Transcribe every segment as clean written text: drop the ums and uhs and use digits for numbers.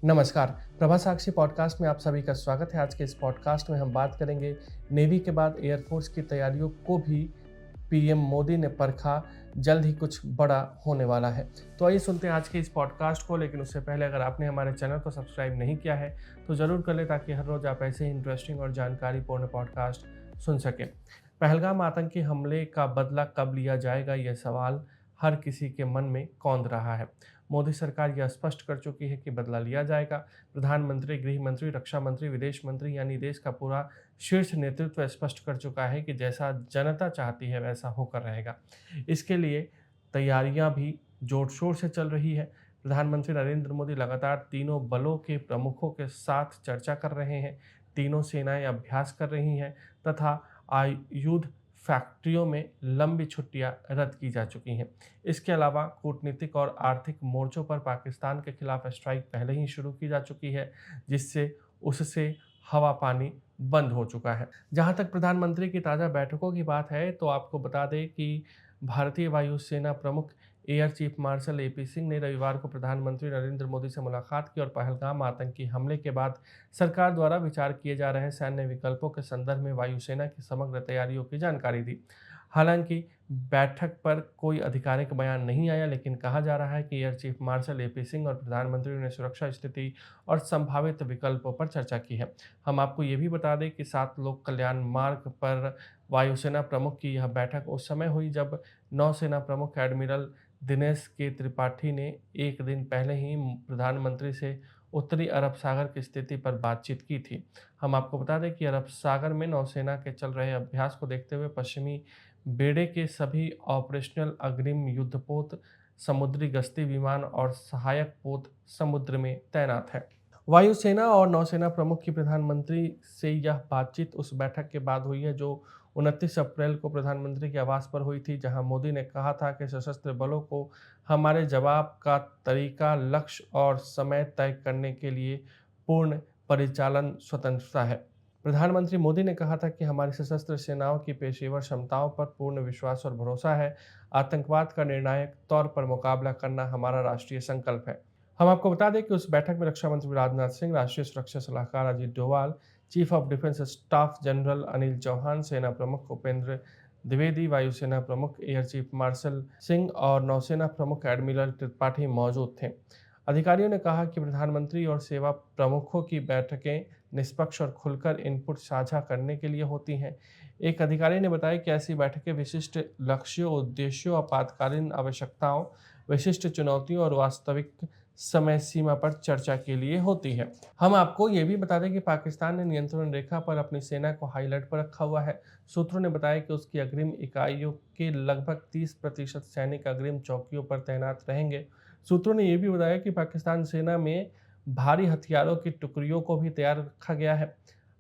नमस्कार। प्रभा साक्षी पॉडकास्ट में आप सभी का स्वागत है। आज के इस पॉडकास्ट में हम बात करेंगे नेवी के बाद एयरफोर्स की तैयारियों को भी पीएम मोदी ने परखा, जल्द ही कुछ बड़ा होने वाला है। तो आइए सुनते हैं आज के इस पॉडकास्ट को, लेकिन उससे पहले अगर आपने हमारे चैनल को सब्सक्राइब नहीं किया है तो ज़रूर कर लें, ताकि हर रोज़ आप ऐसे ही इंटरेस्टिंग और जानकारीपूर्ण पॉडकास्ट सुन सकें। पहलगाम आतंकी हमले का बदला कब लिया जाएगा, यह सवाल हर किसी के मन में कौंध रहा है। मोदी सरकार यह स्पष्ट कर चुकी है कि बदला लिया जाएगा। प्रधानमंत्री, गृह मंत्री, रक्षा मंत्री, विदेश मंत्री यानी देश का पूरा शीर्ष नेतृत्व स्पष्ट कर चुका है कि जैसा जनता चाहती है वैसा होकर रहेगा। इसके लिए तैयारियां भी जोर शोर से चल रही है। प्रधानमंत्री नरेंद्र मोदी लगातार तीनों बलों के प्रमुखों के साथ चर्चा कर रहे हैं। तीनों सेनाएं अभ्यास कर रही हैं तथा आयुध फैक्ट्रियों में लंबी छुट्टियां रद्द की जा चुकी हैं। इसके अलावा कूटनीतिक और आर्थिक मोर्चों पर पाकिस्तान के खिलाफ स्ट्राइक पहले ही शुरू की जा चुकी है, जिससे उससे हवा पानी बंद हो चुका है। जहां तक प्रधानमंत्री की ताज़ा बैठकों की बात है, तो आपको बता दें कि भारतीय वायुसेना प्रमुख air chief marshal AP Singh ने रविवार को प्रधानमंत्री नरेंद्र मोदी से मुलाकात की और पहलगाम आतंकी हमले के बाद सरकार द्वारा विचार किए जा रहे सैन्य विकल्पों के संदर्भ में वायुसेना की समग्र तैयारियों की जानकारी दी। हालांकि बैठक पर कोई आधिकारिक बयान नहीं आया, लेकिन कहा जा रहा है कि air chief marshal AP Singh और प्रधानमंत्री ने सुरक्षा स्थिति और संभावित विकल्पों पर चर्चा की है। हम आपको ये भी बता दें कि 7 लोक कल्याण मार्ग पर वायुसेना प्रमुख की यह बैठक उस समय हुई जब नौसेना प्रमुख एडमिरल दिनेश के त्रिपाठी ने एक दिन पहले ही प्रधानमंत्री से उत्तरी अरब सागर की स्थिति पर बातचीत की थी। हम आपको बता दें कि अरब सागर में नौसेना के चल रहे अभ्यास को देखते हुए पश्चिमी बेड़े के सभी ऑपरेशनल अग्रिम युद्धपोत, समुद्री गश्ती विमान और सहायक पोत समुद्र में तैनात है। वायुसेना और नौसेना प्रमुख की प्रधानमंत्री से यह बातचीत उस बैठक के बाद हुई है जो 29 अप्रैल को प्रधानमंत्री के आवास पर हुई थी, जहां मोदी ने कहा था कि सशस्त्र बलों को हमारे जवाब का तरीका, लक्ष्य और समय तय करने के लिए पूर्ण परिचालन स्वतंत्रता है। प्रधानमंत्री मोदी ने कहा था कि हमारी सशस्त्र सेनाओं की पेशेवर क्षमताओं पर पूर्ण विश्वास और भरोसा है। आतंकवाद का निर्णायक तौर पर मुकाबला करना हमारा राष्ट्रीय संकल्प है। हम आपको बता दें कि उस बैठक में रक्षा मंत्री राजनाथ सिंह, राष्ट्रीय सुरक्षा सलाहकार Ajit Doval, chief of defence staff general Anil Chauhan, सेना प्रमुख उपेंद्र द्विवेदी, वायुसेना प्रमुख एयर चीफ मार्शल सिंह और नौसेना प्रमुख एडमिरल त्रिपाठी मौजूद थे। अधिकारियों ने कहा कि प्रधानमंत्री और सेवा प्रमुखों की बैठकें निष्पक्ष और खुलकर इनपुट साझा करने के लिए होती हैं। एक अधिकारी ने बताया कि ऐसी बैठकें विशिष्ट लक्ष्यों, उद्देश्यों, आपातकालीन आवश्यकताओं, विशिष्ट चुनौतियों और वास्तविक समय सीमा पर चर्चा के लिए होती है। हम आपको ये भी बता दें कि पाकिस्तान ने नियंत्रण रेखा पर अपनी सेना को हाई अलर्ट पर रखा हुआ है। सूत्रों ने बताया कि उसकी अग्रिम इकाइयों के लगभग 30% सैनिक अग्रिम चौकियों पर तैनात रहेंगे। सूत्रों ने यह भी बताया कि पाकिस्तान सेना में भारी हथियारों की टुकड़ियों को भी तैयार रखा गया है।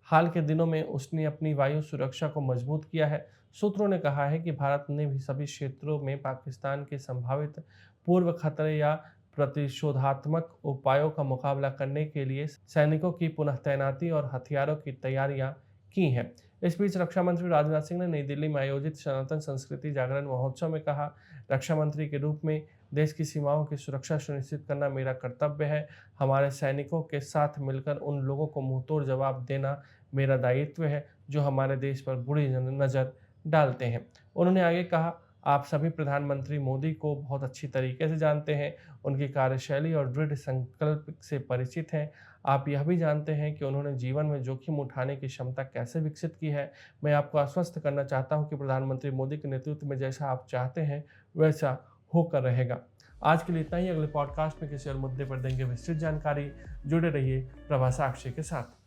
हाल के दिनों में उसने अपनी वायु सुरक्षा को मजबूत किया है। सूत्रों ने कहा है कि भारत ने भी सभी क्षेत्रों में पाकिस्तान के संभावित पूर्व खतरे या प्रतिशोधात्मक उपायों का मुकाबला करने के लिए सैनिकों की पुनः तैनाती और हथियारों की तैयारियां की हैं। इस बीच रक्षा मंत्री राजनाथ सिंह ने नई दिल्ली में आयोजित सनातन संस्कृति जागरण महोत्सव में कहा, रक्षा मंत्री के रूप में देश की सीमाओं की सुरक्षा सुनिश्चित करना मेरा कर्तव्य है। हमारे सैनिकों के साथ मिलकर उन लोगों को मुंहतोड़ जवाब देना मेरा दायित्व है जो हमारे देश पर बुरी नज़र डालते हैं। उन्होंने आगे कहा, आप सभी प्रधानमंत्री मोदी को बहुत अच्छी तरीके से जानते हैं, उनकी कार्यशैली और दृढ़ संकल्प से परिचित हैं। आप यह भी जानते हैं कि उन्होंने जीवन में जोखिम उठाने की क्षमता कैसे विकसित की है। मैं आपको आश्वस्त करना चाहता हूं कि प्रधानमंत्री मोदी के नेतृत्व में जैसा आप चाहते हैं वैसा होकर रहेगा। आज के लिए इतना ही। अगले पॉडकास्ट में किसी और मुद्दे पर देंगे विस्तृत जानकारी। जुड़े रहिए प्रभा साक्षी के साथ।